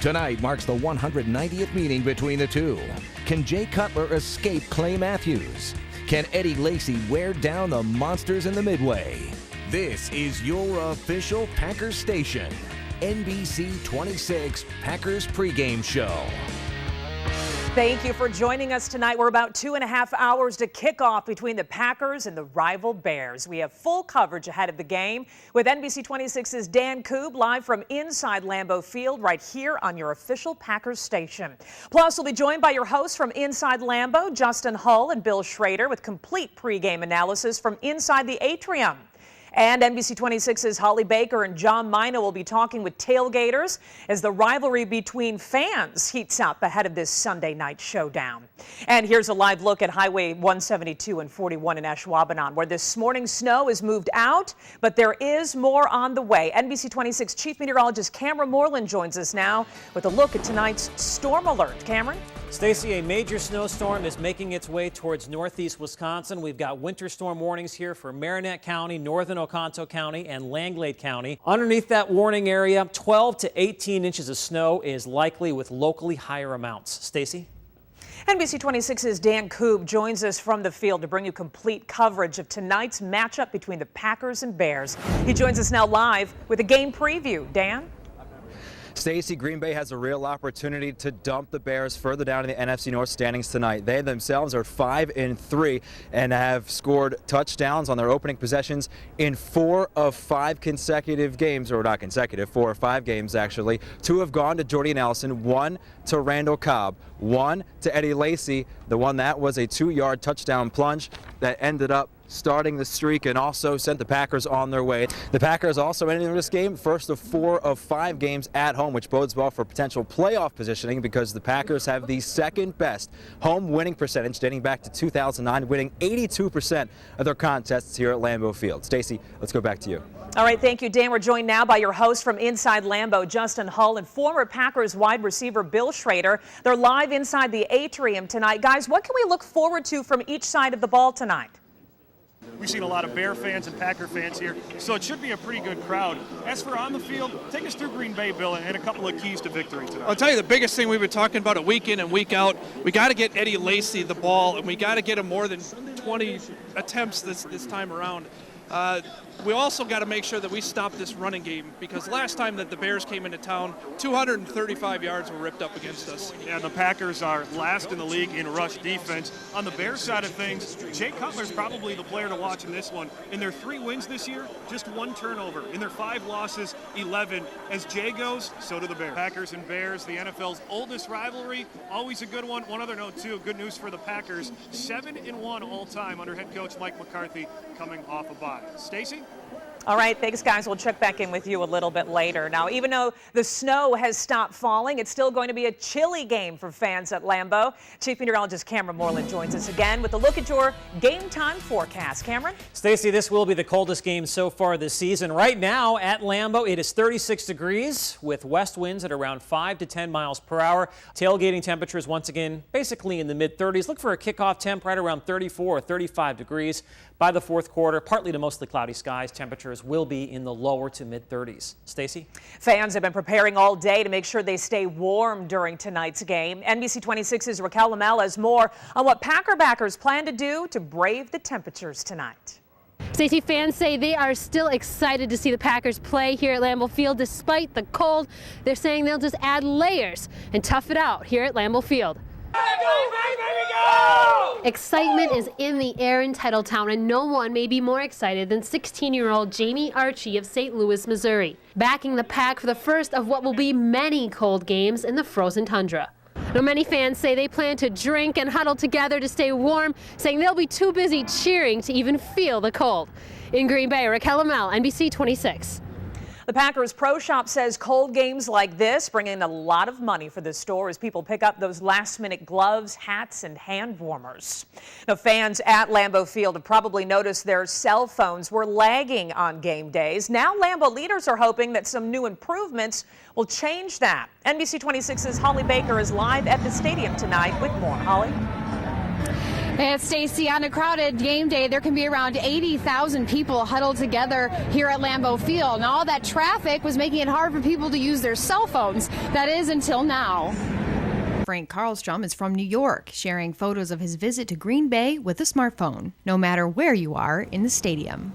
Tonight marks the 190th meeting between the two. Can Jay Cutler escape Clay Matthews? Can Eddie Lacy wear down the monsters in the Midway? This is your official Packers station, NBC 26 Packers pregame show. Thank you for joining us tonight. We're about 2.5 hours to kick off between the Packers and the rival Bears. We have full coverage ahead of the game with NBC 26's Dan Koob live from inside Lambeau Field right here on your official Packers station. Plus, we'll be joined by your hosts from inside Lambeau, Justin Hull and Bill Schrader, with complete pregame analysis from inside the atrium. And NBC 26's Holly Baker and John Mina will be talking with tailgaters as the rivalry between fans heats up ahead of this Sunday night showdown. And here's a live look at Highway 172 and 41 in Ashwaubenon, where this morning's snow is moved out, but there is more on the way. NBC 26 Chief Meteorologist Cameron Moreland joins us now with a look at tonight's storm alert. Cameron? Stacey, a major snowstorm is making its way towards northeast Wisconsin. We've got winter storm warnings here for Marinette County, northern Oconto County, and Langlade County. Underneath that warning area, 12 to 18 inches of snow is likely with locally higher amounts. Stacey? NBC 26's Dan Koob joins us from the field to bring you complete coverage of tonight's matchup between the Packers and Bears. He joins us now live with a game preview. Dan? Stacey, Green Bay has a real opportunity to dump the Bears further down in the NFC North standings tonight. They themselves are 5-3 and have scored touchdowns on their opening possessions in 4 of 5 consecutive games, or not consecutive, 4 or 5 games actually. 2 have gone to Jordy Nelson, 1 to Randall Cobb, 1 to Eddie Lacy. The one that was a 2-yard touchdown plunge that ended up starting the streak and also sent the Packers on their way. The Packers also entering this game first of 4 of 5 games at home, which bodes well for potential playoff positioning because the Packers have the second best home winning percentage dating back to 2009, winning 82% of their contests here at Lambeau Field. Stacey, let's go back to you. All right, thank you, Dan. We're joined now by your host from inside Lambeau, Justin Hull, and former Packers wide receiver Bill Schrader. They're live inside the atrium tonight. Guys, what can we look forward to from each side of the ball tonight? We've seen a lot of Bear fans and Packer fans here, so it should be a pretty good crowd. As for on the field, take us through Green Bay, Bill, and a couple of keys to victory tonight. I'll tell you the biggest thing we've been talking about week in and week out, we got to get Eddie Lacy the ball, and we got to get him more than 20 attempts this time around. We also got to make sure that we stop this running game because last time that the Bears came into town, 235 yards were ripped up against us. Yeah, the Packers are last in the league in rush defense. On the Bears side of things, Jay Cutler's probably the player to watch in this one. In their 3 wins this year, just 1 turnover. In their 5 losses, 11. As Jay goes, so do the Bears. Packers and Bears, the NFL's oldest rivalry, always a good one. One other note, too, good news for the Packers, 7-1 all time under head coach Mike McCarthy coming off a bye. Stacey? All right, thanks, guys. We'll check back in with you a little bit later. Now, even though the snow has stopped falling, it's still going to be a chilly game for fans at Lambeau. Chief Meteorologist Cameron Moreland joins us again with a look at your game time forecast. Cameron? Stacey, this will be the coldest game so far this season. Right now at Lambeau, it is 36 degrees with west winds at around 5 to 10 miles per hour. Tailgating temperatures once again basically in the mid-30s. Look for a kickoff temp right around 34 or 35 degrees. By the fourth quarter, partly to mostly cloudy skies, temperatures will be in the lower to mid-30s. Stacey? Fans have been preparing all day to make sure they stay warm during tonight's game. NBC 26's Raquel Lamel has more on what Packer backers plan to do to brave the temperatures tonight. Stacey, fans say they are still excited to see the Packers play here at Lambeau Field despite the cold. They're saying they'll just add layers and tough it out here at Lambeau Field. Excitement is in the air in Titletown, and no one may be more excited than 16-year-old Jamie Archie of St. Louis, Missouri, backing the Pack for the first of what will be many cold games in the frozen tundra. Now, many fans say they plan to drink and huddle together to stay warm, saying they'll be too busy cheering to even feel the cold. In Green Bay, Raquel Lamel, NBC 26. The Packers Pro Shop says cold games like this bring in a lot of money for the store as people pick up those last-minute gloves, hats, and hand warmers. Now, fans at Lambeau Field have probably noticed their cell phones were lagging on game days. Now, Lambeau leaders are hoping that some new improvements will change that. NBC 26's Holly Baker is live at the stadium tonight with more. Holly? And Stacy, on a crowded game day, there can be around 80,000 people huddled together here at Lambeau Field. And all that traffic was making it hard for people to use their cell phones. That is until now. Frank Karlstrom is from New York, sharing photos of his visit to Green Bay with a smartphone, no matter where you are in the stadium.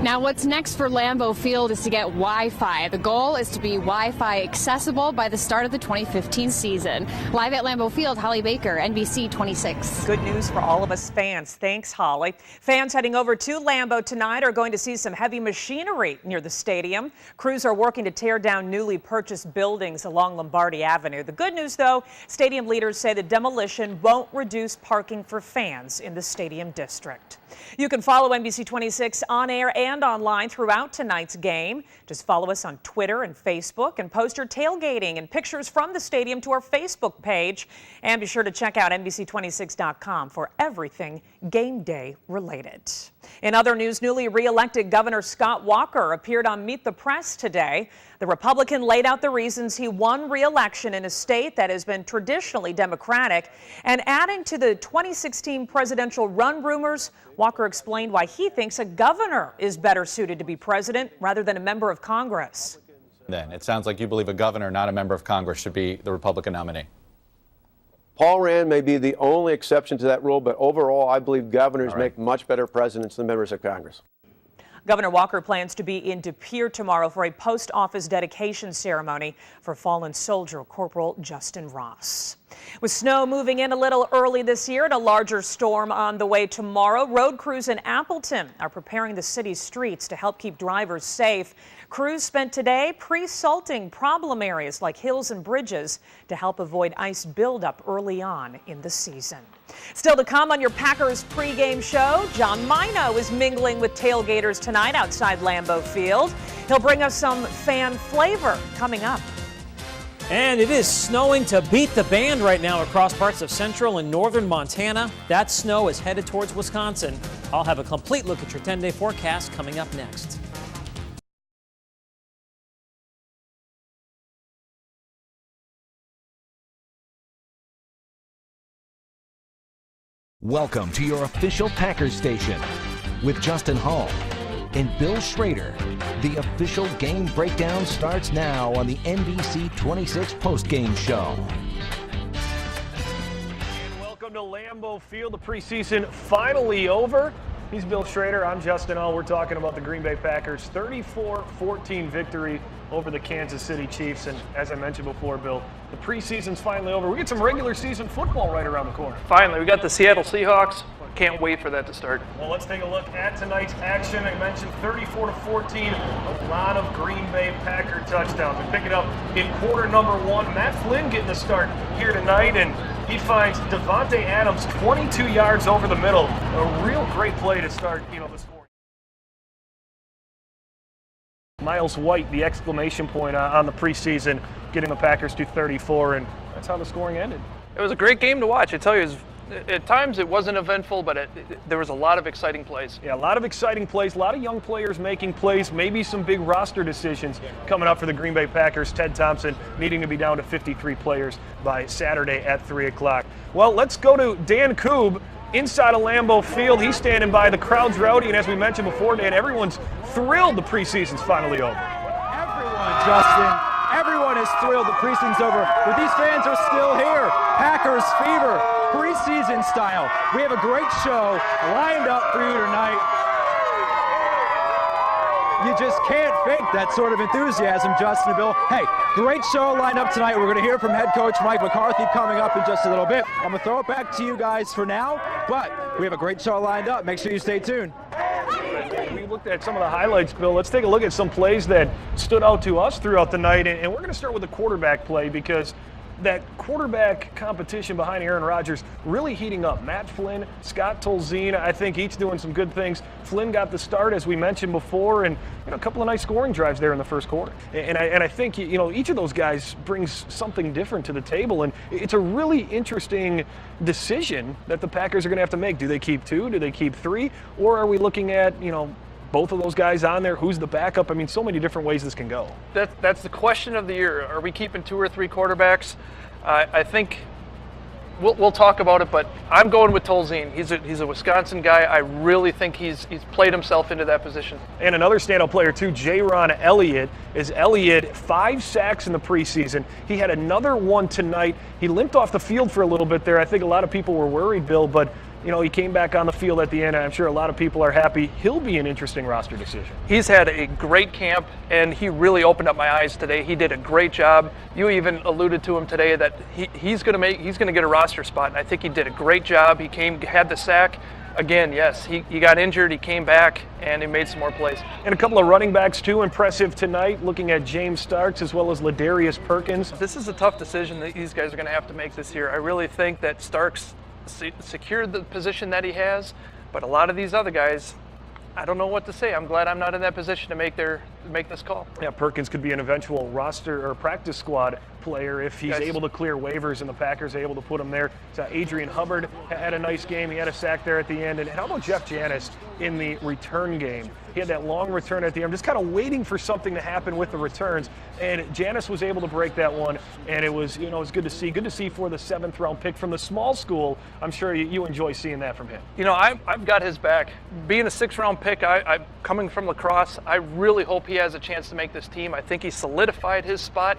Now, what's next for Lambeau Field is to get Wi-Fi. The goal is to be Wi-Fi accessible by the start of the 2015 season. Live at Lambeau Field, Holly Baker, NBC 26. Good news for all of us fans. Thanks, Holly. Fans heading over to Lambeau tonight are going to see some heavy machinery near the stadium. Crews are working to tear down newly purchased buildings along Lombardi Avenue. The good news, though, stadium leaders say the demolition won't reduce parking for fans in the stadium district. You can follow NBC 26 on air and online throughout tonight's game. Just follow us on Twitter and Facebook and post your tailgating and pictures from the stadium to our Facebook page. And be sure to check out NBC26.com for everything game day related. In other news, newly re-elected Governor Scott Walker appeared on Meet the Press today. The Republican laid out the reasons he won re-election in a state that has been traditionally Democratic. And adding to the 2016 presidential run rumors, Walker explained why he thinks a governor is better suited to be president rather than a member of Congress. Then it sounds like you believe a governor, not a member of Congress, should be the Republican nominee. Paul Rand may be the only exception to that rule, but overall, I believe governors make much better presidents than members of Congress. Governor Walker plans to be in De Pere tomorrow for a post office dedication ceremony for fallen soldier Corporal Justin Ross. With snow moving in a little early this year and a larger storm on the way tomorrow, road crews in Appleton are preparing the city's streets to help keep drivers safe. Crews spent today pre-salting problem areas like hills and bridges to help avoid ice buildup early on in the season. Still to come on your Packers pregame show, John Mino is mingling with tailgaters tonight outside Lambeau Field. He'll bring us some fan flavor coming up. And it is snowing to beat the band right now across parts of central and northern Montana. That snow is headed towards Wisconsin. I'll have a complete look at your 10-day forecast coming up next. Welcome to your official Packers station with Justin Hall and Bill Schrader. The official game breakdown starts now on the NBC 26 postgame show. And welcome to Lambeau Field. The preseason finally over. He's Bill Schrader. I'm Justin Hall. We're talking about the Green Bay Packers' 34-14 victory over the Kansas City Chiefs. And as I mentioned before, Bill, the preseason's finally over. We get some regular season football right around the corner. Finally, we got the Seattle Seahawks. Can't wait for that to start. Well, let's take a look at tonight's action. I mentioned 34-14, a lot of Green Bay Packer touchdowns. We pick it up in quarter number one. Matt Flynn getting the start here tonight, and he finds Devontae Adams 22 yards over the middle. A real great play to start, the scoring. Miles White, the exclamation point on the preseason, getting the Packers to 34, and that's how the scoring ended. It was a great game to watch. I tell you, at times it wasn't eventful, but there was a lot of exciting plays. Yeah, a lot of exciting plays, a lot of young players making plays, maybe some big roster decisions coming up for the Green Bay Packers. Ted Thompson needing to be down to 53 players by Saturday at 3 o'clock. Well, let's go to Dan Koob inside of Lambeau Field. He's standing by. The crowd's rowdy, and as we mentioned before, Dan, everyone's thrilled the preseason's finally over. Everyone is thrilled the preseason's over, but these fans are still here. Packers fever, preseason style. We have a great show lined up for you tonight. You just can't fake that sort of enthusiasm, Justin and Bill. Hey, great show lined up tonight. We're going to hear from head coach Mike McCarthy coming up in just a little bit. I'm going to throw it back to you guys for now, but we have a great show lined up. Make sure you stay tuned. We looked at some of the highlights, Bill. Let's take a look at some plays that stood out to us throughout the night, and we're going to start with the quarterback play because that quarterback competition behind Aaron Rodgers really heating up. Matt Flynn, Scott Tolzien, I think each doing some good things. Flynn got the start, as we mentioned before, and a couple of nice scoring drives there in the first quarter. And I think each of those guys brings something different to the table, and it's a really interesting decision that the Packers are going to have to make. Do they keep two? Do they keep three? Or are we looking at both of those guys on there? Who's the backup? I mean, so many different ways this can go. That's the question of the year. Are we keeping two or three quarterbacks? I think we'll talk about it, but I'm going with Tolzien. He's a Wisconsin guy. I really think he's played himself into that position. And another standout player too, Jaron Elliott. Elliott 5 sacks in the preseason. He had another one tonight. He limped off the field for a little bit there. I think a lot of people were worried, Bill, but he came back on the field at the end. I'm sure a lot of people are happy. He'll be an interesting roster decision. He's had a great camp, and he really opened up my eyes today. He did a great job. You even alluded to him today that he's going to get a roster spot, and I think he did a great job. He had the sack. Again, yes, he got injured, he came back, and he made some more plays. And a couple of running backs, too, impressive tonight, looking at James Starks as well as Ladarius Perkins. This is a tough decision that these guys are going to have to make this year. I really think that Starks secured the position that he has, but a lot of these other guys, I don't know what to say. I'm glad I'm not in that position to make this call. Yeah, Perkins could be an eventual roster or practice squad player if he's able to clear waivers and the Packers are able to put him there. So Adrian Hubbard had a nice game. He had a sack there at the end. And how about Jeff Janis in the return game? He had that long return at the end. I'm just kind of waiting for something to happen with the returns. And Janis was able to break that one. And it was, it was good to see. Good to see for the 7th round pick from the small school. I'm sure you enjoy seeing that from him. I've got his back. Being a 6th round pick, I'm coming from lacrosse. I really hope he has a chance to make this team. I think he solidified his spot.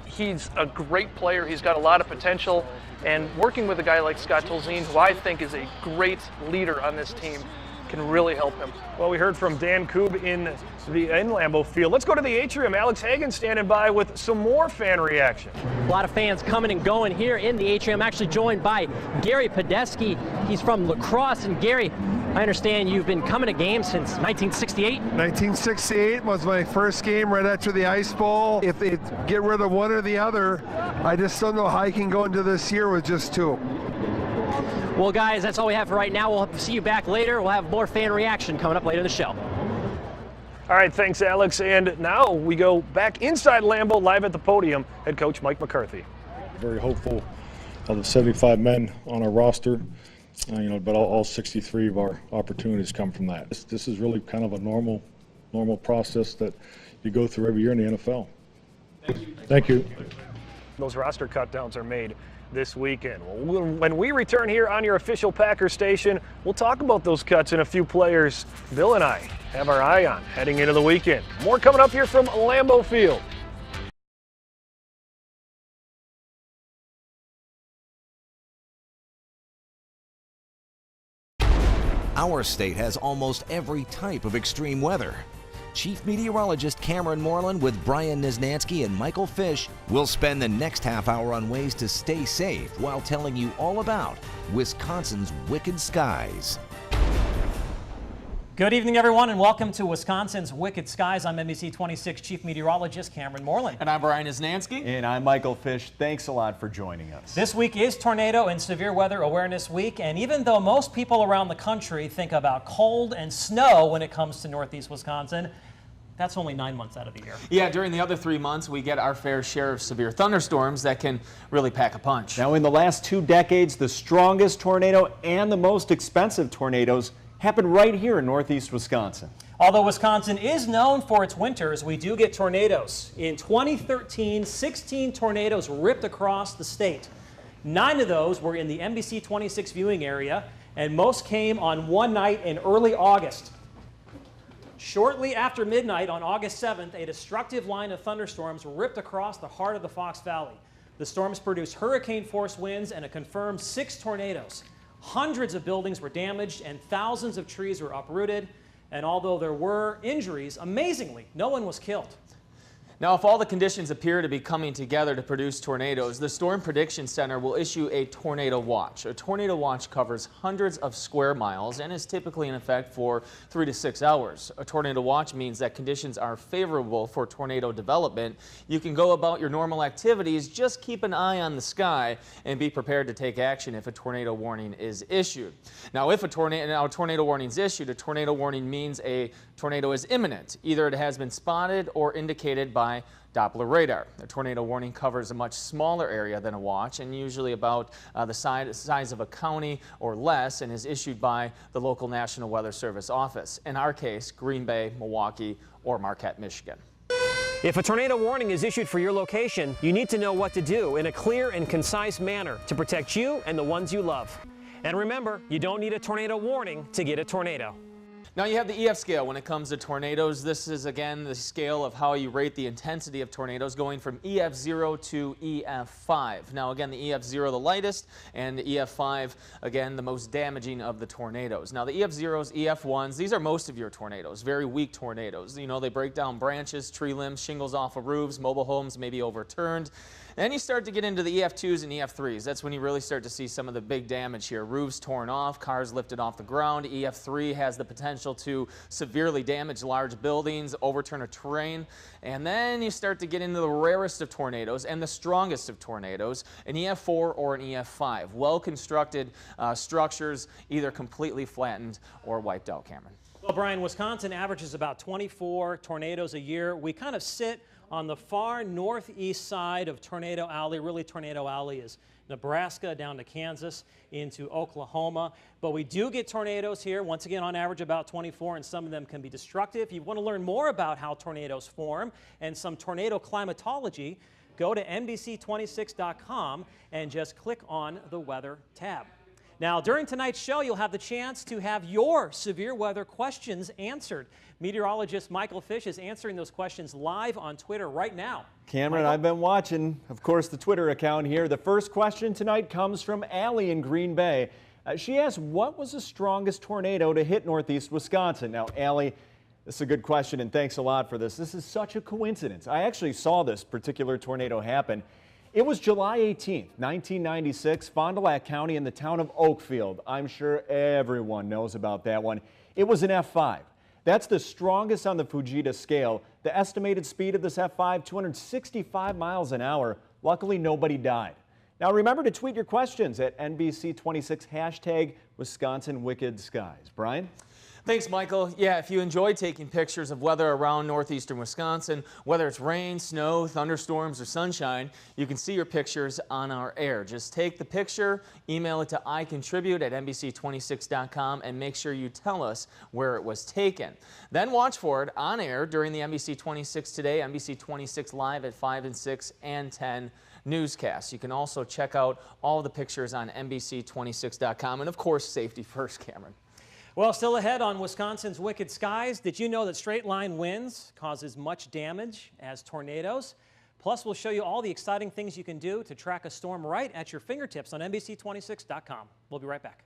He's a great player. He's got a lot of potential. And working with a guy like Scott Tolzien, who I think is a great leader on this team, can really help him. Well, we heard from Dan Koob in Lambeau Field. Let's go to the atrium. Alex Hagan standing by with some more fan reaction. A lot of fans coming and going here in the atrium. I'm actually joined by Gary Podesky. He's from La Crosse. And Gary, I understand you've been coming to games since 1968? 1968 was my first game right after the Ice Bowl. If they get rid of one or the other, I just don't know how I can go into this year with just 2. Well, guys, that's all we have for right now. We'll see you back later. We'll have more fan reaction coming up later in the show. All right, thanks, Alex. And now we go back inside Lambeau, live at the podium, head coach Mike McCarthy. Very hopeful of the 75 men on our roster, but all 63 of our opportunities come from that. This is really kind of a normal process that you go through every year in the NFL. Thank you. Those roster cutdowns are made this weekend. When we return here on your official Packer station, we'll talk about those cuts and a few players Bill and I have our eye on heading into the weekend. More coming up here from Lambeau Field. Our state has almost every type of extreme weather. Chief Meteorologist Cameron Moreland with Brian Niznansky and Michael Fish will spend the next half hour on ways to stay safe while telling you all about Wisconsin's wicked skies. Good evening, everyone, and welcome to Wisconsin's Wicked Skies. I'm NBC 26 Chief Meteorologist Cameron Moreland. And I'm Brian Niznansky. And I'm Michael Fish. Thanks a lot for joining us. This week is Tornado and Severe Weather Awareness Week, and even though most people around the country think about cold and snow when it comes to northeast Wisconsin, that's only 9 months out of the year. Yeah, during the other 3 months, we get our fair share of severe thunderstorms that can really pack a punch. Now, in the last 2 decades, the strongest tornado and the most expensive tornadoes happened right here in northeast Wisconsin. Although Wisconsin is known for its winters, we do get tornadoes. In 2013, 16 tornadoes ripped across the state. 9 of those were in the NBC 26 viewing area, and most came on one night in early August. Shortly after midnight on August 7th, a destructive line of thunderstorms ripped across the heart of the Fox Valley. The storms produced hurricane-force winds and a confirmed 6 tornadoes. Hundreds of buildings were damaged and thousands of trees were uprooted. And although there were injuries, amazingly, no one was killed. Now, if all the conditions appear to be coming together to produce tornadoes, the Storm Prediction Center will issue a tornado watch. A tornado watch covers hundreds of square miles and is typically in effect for 3 to 6 hours. A tornado watch means that conditions are favorable for tornado development. You can go about your normal activities, just keep an eye on the sky and be prepared to take action if a tornado warning is issued. Now, if a tornado warning is issued, a tornado warning means a tornado is imminent. Either it has been spotted or indicated by Doppler radar. A tornado warning covers a much smaller area than a watch and usually about the size of a county or less, and is issued by the local National Weather Service office. In our case, Green Bay, Milwaukee, or Marquette, Michigan. If a tornado warning is issued for your location, you need to know what to do in a clear and concise manner to protect you and the ones you love. And remember, you don't need a tornado warning to get a tornado. Now you have the EF scale when it comes to tornadoes. This is again the scale of how you rate the intensity of tornadoes, going from EF0 to EF5. Now again, the EF0 the lightest, and the EF5 again the most damaging of the tornadoes. Now the EF0s, EF1s, these are most of your tornadoes, very weak tornadoes. You know, they break down branches, tree limbs, shingles off of roofs, mobile homes may be overturned. Then you start to get into the EF2s and EF3s. That's when you really start to see some of the big damage here. Roofs torn off, cars lifted off the ground. EF3 has the potential to severely damage large buildings, overturn a terrain. And then you start to get into the rarest of tornadoes and the strongest of tornadoes, an EF4 or an EF5. Well-constructed structures, either completely flattened or wiped out, Cameron. Well, Brian, Wisconsin averages about 24 tornadoes a year. We kind of sit on the far northeast side of Tornado Alley. Really, Tornado Alley is Nebraska down to Kansas into Oklahoma. But we do get tornadoes here, once again, on average about 24, and some of them can be destructive. If you want to learn more about how tornadoes form and some tornado climatology, go to NBC26.com and just click on the Weather tab. Now, during tonight's show, you'll have the chance to have your severe weather questions answered. Meteorologist Michael Fish is answering those questions live on Twitter right now. Cameron, Michael? I've been watching, of course, the Twitter account here. The first question tonight comes from Allie in Green Bay. She asked, what was the strongest tornado to hit northeast Wisconsin? Now, Allie, this is a good question, and thanks a lot for this. This is such a coincidence. I actually saw this particular tornado happen. It was July 18th, 1996, Fond du Lac County in the town of Oakfield. I'm sure everyone knows about that one. It was an F5. That's the strongest on the Fujita scale. The estimated speed of this F5, 265 miles an hour. Luckily, nobody died. Now, remember to tweet your questions at NBC26 hashtag Wisconsin Wicked Skies. Brian? Thanks, Michael. Yeah, if you enjoy taking pictures of weather around northeastern Wisconsin, whether it's rain, snow, thunderstorms, or sunshine, you can see your pictures on our air. Just take the picture, email it to icontribute@NBC26.com, and make sure you tell us where it was taken. Then watch for it on air during the NBC26 Today, NBC26 Live at 5 and 6 and 10 newscasts. You can also check out all the pictures on NBC26.com, and of course, safety first, Cameron. Well, still ahead on Wisconsin's Wicked Skies, did you know that straight line winds cause as much damage as tornadoes? Plus, we'll show you all the exciting things you can do to track a storm right at your fingertips on NBC26.com. We'll be right back.